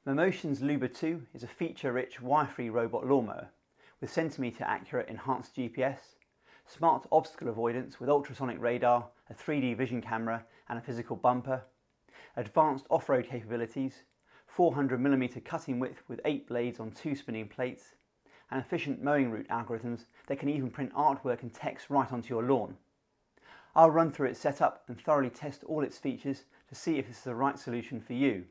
Mammotion's Luba 2 is a feature-rich wire-free robot lawnmower with centimetre accurate enhanced GPS, smart obstacle avoidance with ultrasonic radar, a 3D vision camera and a physical bumper, advanced off-road capabilities, 400mm cutting width with 8 blades on 2 spinning plates, and efficient mowing route algorithms that can even print artwork and text right onto your lawn. I'll run through its setup and thoroughly test all its features to see if this is the right solution for you.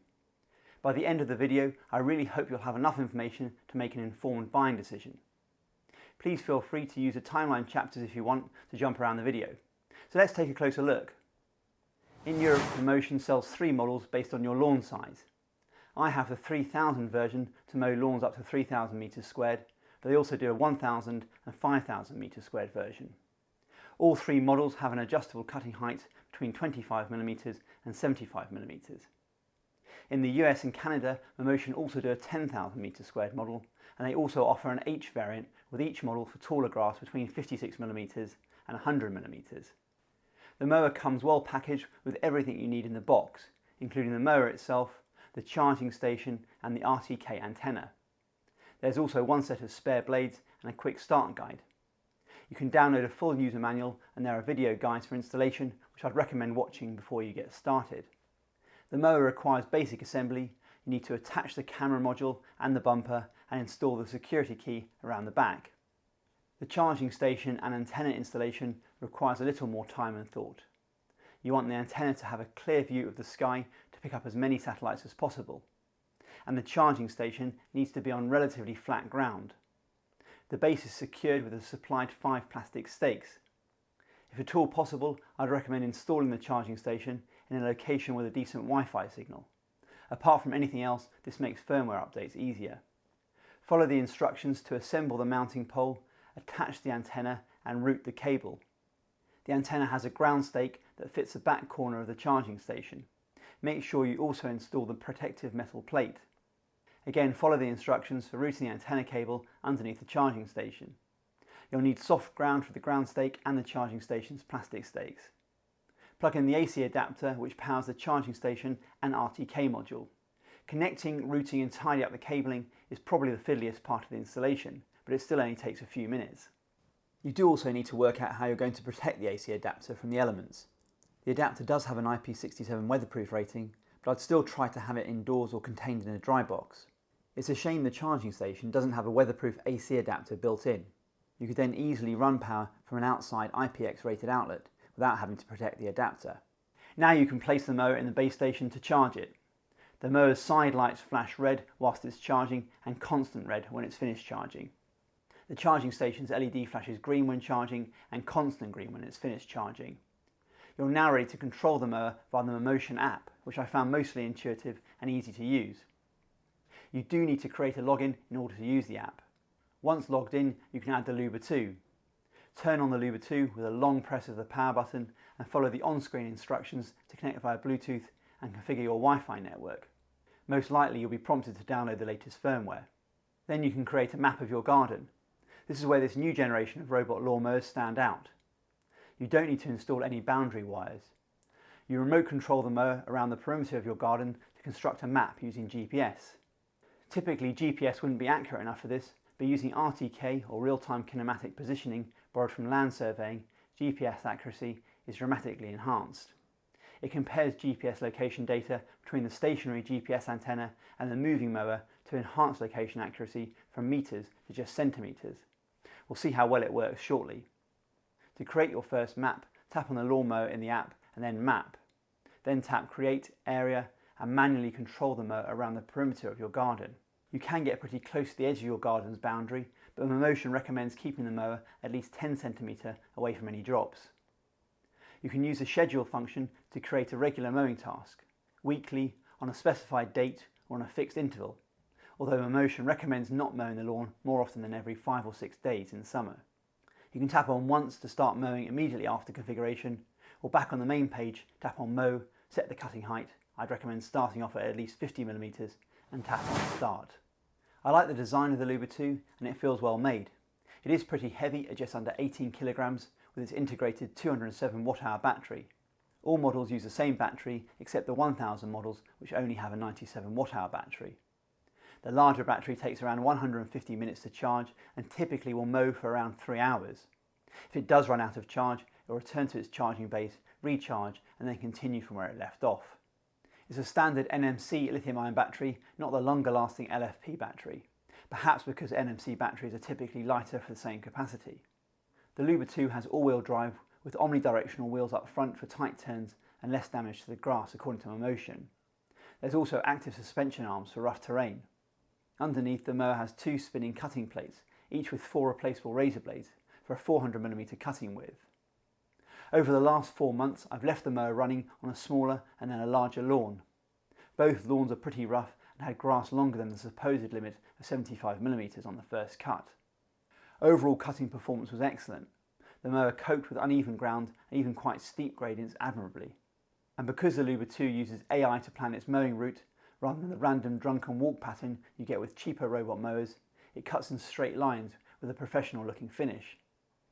By the end of the video, I really hope you'll have enough information to make an informed buying decision. Please feel free to use the timeline chapters if you want to jump around the video. So let's take a closer look. In Europe, Mammotion sells 3 models based on your lawn size. I have the 3000 version to mow lawns up to 3000 metres squared, but they also do a 1000 and 5000 metres squared version. All 3 models have an adjustable cutting height between 25mm and 75mm. In the US and Canada, Mammotion also do a 10,000 metres squared model, and they also offer an H variant with each model for taller grass between 56mm and 100mm. The mower comes well packaged with everything you need in the box, including the mower itself, the charging station and the RTK antenna. There's also one set of spare blades and a quick start guide. You can download a full user manual and there are video guides for installation which I'd recommend watching before you get started. The mower requires basic assembly. You need to attach the camera module and the bumper and install the security key around the back. The charging station and antenna installation requires a little more time and thought. You want the antenna to have a clear view of the sky to pick up as many satellites as possible. And the charging station needs to be on relatively flat ground. The base is secured with the supplied 5 plastic stakes. If at all possible, I'd recommend installing the charging station in a location with a decent Wi-Fi signal. Apart from anything else, this makes firmware updates easier. Follow the instructions to assemble the mounting pole, attach the antenna and route the cable. The antenna has a ground stake that fits the back corner of the charging station. Make sure you also install the protective metal plate. Again, follow the instructions for routing the antenna cable underneath the charging station. You'll need soft ground for the ground stake and the charging station's plastic stakes. Plug in the AC adapter which powers the charging station and RTK module. Connecting, routing and tidying up the cabling is probably the fiddliest part of the installation, but it still only takes a few minutes. You do also need to work out how you're going to protect the AC adapter from the elements. The adapter does have an IP67 weatherproof rating, but I'd still try to have it indoors or contained in a dry box. It's a shame the charging station doesn't have a weatherproof AC adapter built in. You could then easily run power from an outside IPX rated outlet without having to protect the adapter. Now you can place the mower in the base station to charge it. The mower's side lights flash red whilst it's charging and constant red when it's finished charging. The charging station's LED flashes green when charging and constant green when it's finished charging. You're now ready to control the mower via the Mammotion app, which I found mostly intuitive and easy to use. You do need to create a login in order to use the app. Once logged in, you can add the Luba 2. Turn on the Luba 2 with a long press of the power button and follow the on-screen instructions to connect via Bluetooth and configure your Wi-Fi network. Most likely you'll be prompted to download the latest firmware. Then you can create a map of your garden. This is where this new generation of robot lawnmowers stand out. You don't need to install any boundary wires. You remote control the mower around the perimeter of your garden to construct a map using GPS. Typically GPS wouldn't be accurate enough for this, but using RTK or real-time kinematic positioning borrowed from land surveying, GPS accuracy is dramatically enhanced. It compares GPS location data between the stationary GPS antenna and the moving mower to enhance location accuracy from metres to just centimetres. We'll see how well it works shortly. To create your first map, tap on the lawnmower in the app and then Map. Then tap Create Area and manually control the mower around the perimeter of your garden. You can get pretty close to the edge of your garden's boundary, but Mammotion recommends keeping the mower at least 10 cm away from any drops. You can use the schedule function to create a regular mowing task, weekly, on a specified date or on a fixed interval, although Mammotion recommends not mowing the lawn more often than every 5 or 6 days in summer. You can tap on Once to start mowing immediately after configuration, or back on the main page, tap on Mow, set the cutting height. I'd recommend starting off at least 50mm and tap on Start. I like the design of the Luba 2 and it feels well made. It is pretty heavy at just under 18 kilograms with its integrated 207 watt-hour battery. All models use the same battery except the 1000 models which only have a 97 watt-hour battery. The larger battery takes around 150 minutes to charge and typically will mow for around 3 hours. If it does run out of charge, it will return to its charging base, recharge and then continue from where it left off. It's a standard NMC lithium-ion battery, not the longer lasting LFP battery, perhaps because NMC batteries are typically lighter for the same capacity. The Luba 2 has all-wheel drive with omnidirectional wheels up front for tight turns and less damage to the grass according to Mammotion. There's also active suspension arms for rough terrain. Underneath, the mower has 2 spinning cutting plates, each with 4 replaceable razor blades for a 400mm cutting width. Over the last 4 months, I've left the mower running on a smaller and then a larger lawn. Both lawns are pretty rough and had grass longer than the supposed limit of 75mm on the first cut. Overall cutting performance was excellent. The mower coped with uneven ground and even quite steep gradients admirably. And because the Luba 2 uses AI to plan its mowing route, rather than the random drunken walk pattern you get with cheaper robot mowers, it cuts in straight lines with a professional looking finish.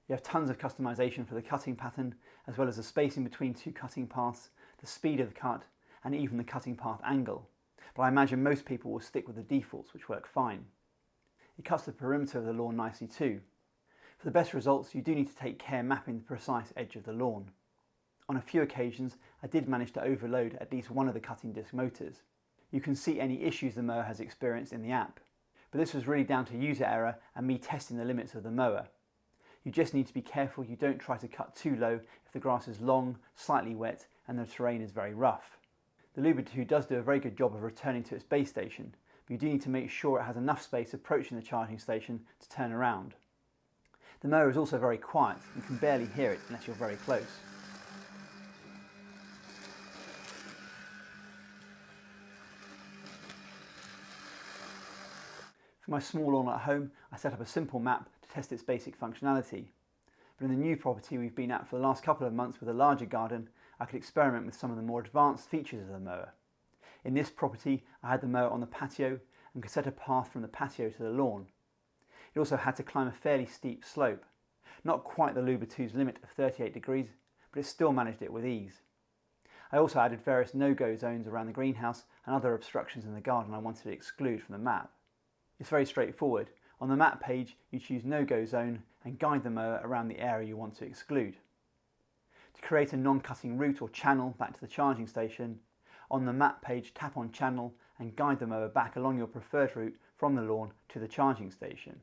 You have tons of customization for the cutting pattern, as well as the spacing between 2 cutting paths, the speed of the cut, and even the cutting path angle. But I imagine most people will stick with the defaults, which work fine. It cuts the perimeter of the lawn nicely too. For the best results, you do need to take care mapping the precise edge of the lawn. On a few occasions, I did manage to overload at least one of the cutting disc motors. You can see any issues the mower has experienced in the app, but this was really down to user error and me testing the limits of the mower. You just need to be careful you don't try to cut too low if the grass is long, slightly wet and the terrain is very rough. The Luba 2 does do a very good job of returning to its base station, but you do need to make sure it has enough space approaching the charging station to turn around. The mower is also very quiet, you can barely hear it unless you're very close. For my small lawn at home, I set up a simple map to test its basic functionality. But in the new property we've been at for the last couple of months with a larger garden, I could experiment with some of the more advanced features of the mower. In this property, I had the mower on the patio and could set a path from the patio to the lawn. It also had to climb a fairly steep slope. Not quite the Luba 2's limit of 38 degrees, but it still managed it with ease. I also added various no-go zones around the greenhouse and other obstructions in the garden I wanted to exclude from the map. It's very straightforward. On the map page, you choose no-go zone and guide the mower around the area you want to exclude. To create a non-cutting route or channel back to the charging station, on the map page tap on channel and guide the mower back along your preferred route from the lawn to the charging station.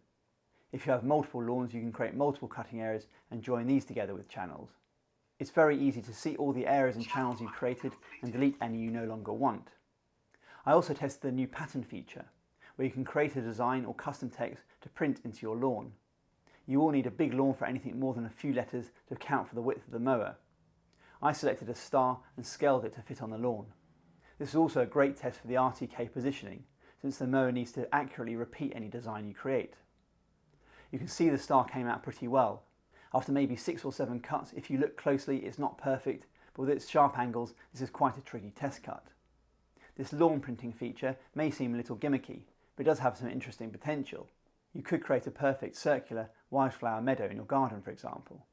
If you have multiple lawns, you can create multiple cutting areas and join these together with channels. It's very easy to see all the areas and channels you've created and delete any you no longer want. I also tested the new pattern feature, where you can create a design or custom text to print into your lawn. You will need a big lawn for anything more than a few letters to account for the width of the mower. I selected a star and scaled it to fit on the lawn. This is also a great test for the RTK positioning, since the mower needs to accurately repeat any design you create. You can see the star came out pretty well. After maybe 6 or 7 cuts, if you look closely, it's not perfect, but with its sharp angles, this is quite a tricky test cut. This lawn printing feature may seem a little gimmicky, but it does have some interesting potential. You could create a perfect circular wildflower meadow in your garden, for example.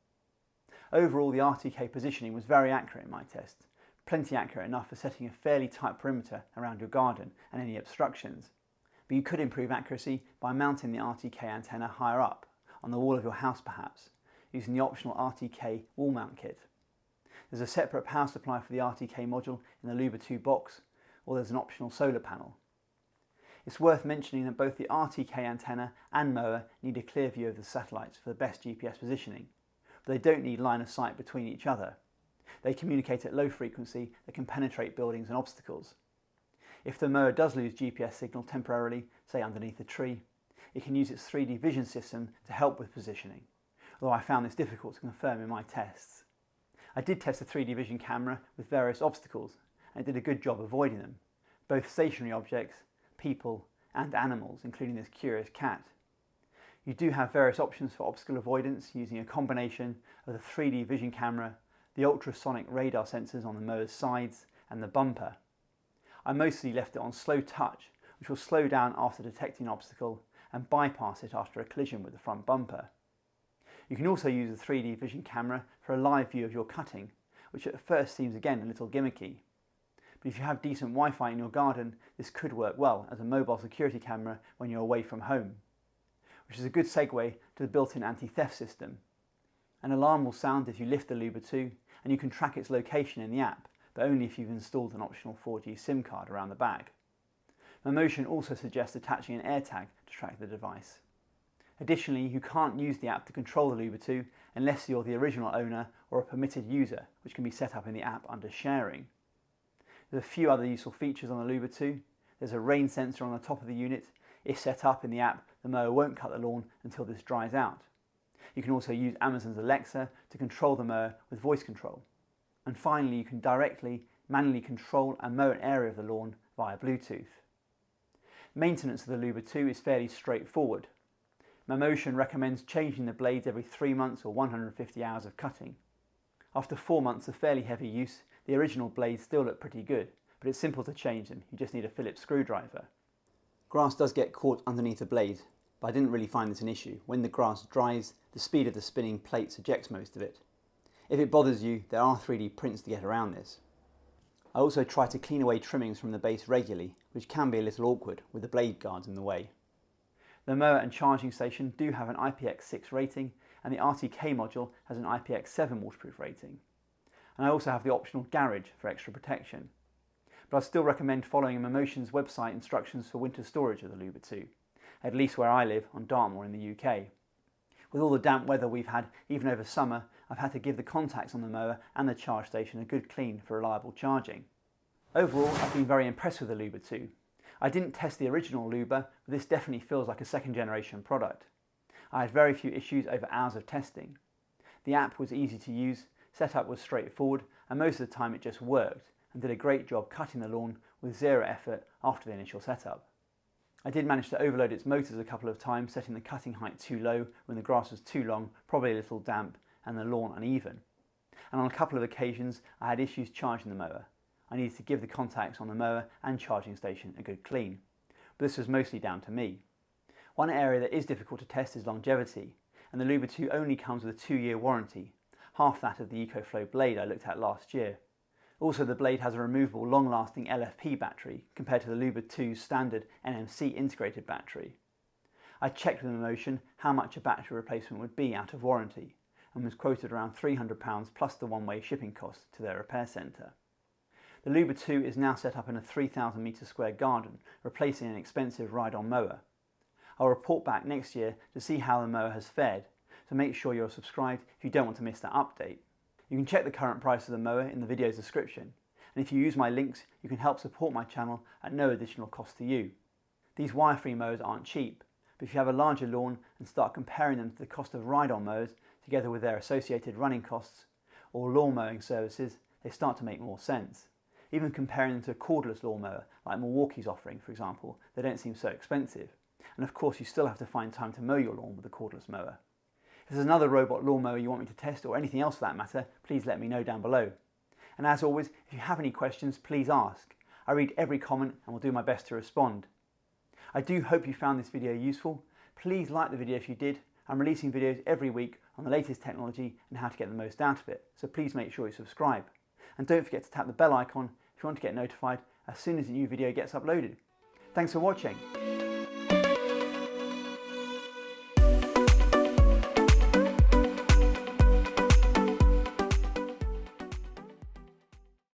Overall, the RTK positioning was very accurate in my test, plenty accurate enough for setting a fairly tight perimeter around your garden and any obstructions. But you could improve accuracy by mounting the RTK antenna higher up, on the wall of your house perhaps, using the optional RTK wall mount kit. There's a separate power supply for the RTK module in the Luba 2 box, or there's an optional solar panel. It's worth mentioning that both the RTK antenna and mower need a clear view of the satellites for the best GPS positioning, but they don't need line of sight between each other. They communicate at low frequency that can penetrate buildings and obstacles. If the mower does lose GPS signal temporarily, say underneath a tree, it can use its 3D vision system to help with positioning, although I found this difficult to confirm in my tests. I did test the 3D vision camera with various obstacles and it did a good job avoiding them, both stationary objects, people and animals, including this curious cat. You do have various options for obstacle avoidance using a combination of the 3D vision camera, the ultrasonic radar sensors on the mower's sides and the bumper. I mostly left it on slow touch, which will slow down after detecting an obstacle and bypass it after a collision with the front bumper. You can also use the 3D vision camera for a live view of your cutting, which at first seems again a little gimmicky. but if you have decent Wi-Fi in your garden, this could work well as a mobile security camera when you're away from home. Which is a good segue to the built-in anti-theft system. An alarm will sound if you lift the Luba 2, and you can track its location in the app, but only if you've installed an optional 4G SIM card around the bag. Mammotion also suggests attaching an AirTag to track the device. Additionally, you can't use the app to control the Luba 2 unless you're the original owner or a permitted user, which can be set up in the app under sharing. There's a few other useful features on the Luba 2. There's a rain sensor on the top of the unit. If set up in the app, the mower won't cut the lawn until this dries out. You can also use Amazon's Alexa to control the mower with voice control. And finally, you can directly, manually control and mow an area of the lawn via Bluetooth. Maintenance of the Luba 2 is fairly straightforward. Mammotion recommends changing the blades every 3 months or 150 hours of cutting. After 4 months of fairly heavy use, the original blades still look pretty good, but it's simple to change them. You just need a Phillips screwdriver. Grass does get caught underneath the blade, but I didn't really find this an issue. When the grass dries, the speed of the spinning plates ejects most of it. If it bothers you, there are 3D prints to get around this. I also try to clean away trimmings from the base regularly, which can be a little awkward with the blade guards in the way. The mower and charging station do have an IPX6 rating, and the RTK module has an IPX7 waterproof rating. And I also have the optional garage for extra protection. But I still recommend following Mammotion's website instructions for winter storage of the Luba 2, at least where I live on Dartmoor in the UK. With all the damp weather we've had, even over summer, I've had to give the contacts on the mower and the charge station a good clean for reliable charging. Overall, I've been very impressed with the Luba 2. I didn't test the original Luba, but this definitely feels like a second generation product. I had very few issues over hours of testing. The app was easy to use, setup was straightforward, and most of the time it just worked and did a great job cutting the lawn with zero effort after the initial setup. I did manage to overload its motors a couple of times, setting the cutting height too low when the grass was too long, probably a little damp, and the lawn uneven. And on a couple of occasions I had issues charging the mower. I needed to give the contacts on the mower and charging station a good clean, but this was mostly down to me. One area that is difficult to test is longevity, and the Luba 2 only comes with a 2-year warranty, half that of the EcoFlow blade I looked at last year. Also, the blade has a removable long-lasting LFP battery compared to the Luba 2's standard NMC integrated battery. I checked with Mammotion how much a battery replacement would be out of warranty, and was quoted around £300 plus the one-way shipping cost to their repair centre. The Luba 2 is now set up in a 3,000 metre square garden, replacing an expensive ride-on mower. I'll report back next year to see how the mower has fared, so make sure you're subscribed if you don't want to miss that update. You can check the current price of the mower in the video's description, and if you use my links you can help support my channel at no additional cost to you. These wire-free mowers aren't cheap, but if you have a larger lawn and start comparing them to the cost of ride-on mowers together with their associated running costs or lawn mowing services, they start to make more sense. Even comparing them to a cordless lawnmower like Milwaukee's offering, for example, they don't seem so expensive. And of course you still have to find time to mow your lawn with a cordless mower. If there's another robot lawnmower you want me to test, or anything else for that matter, please let me know down below. And as always, if you have any questions, please ask. I read every comment and will do my best to respond. I do hope you found this video useful. Please like the video if you did. I'm releasing videos every week on the latest technology and how to get the most out of it, so please make sure you subscribe. And don't forget to tap the bell icon if you want to get notified as soon as a new video gets uploaded. Thanks for watching.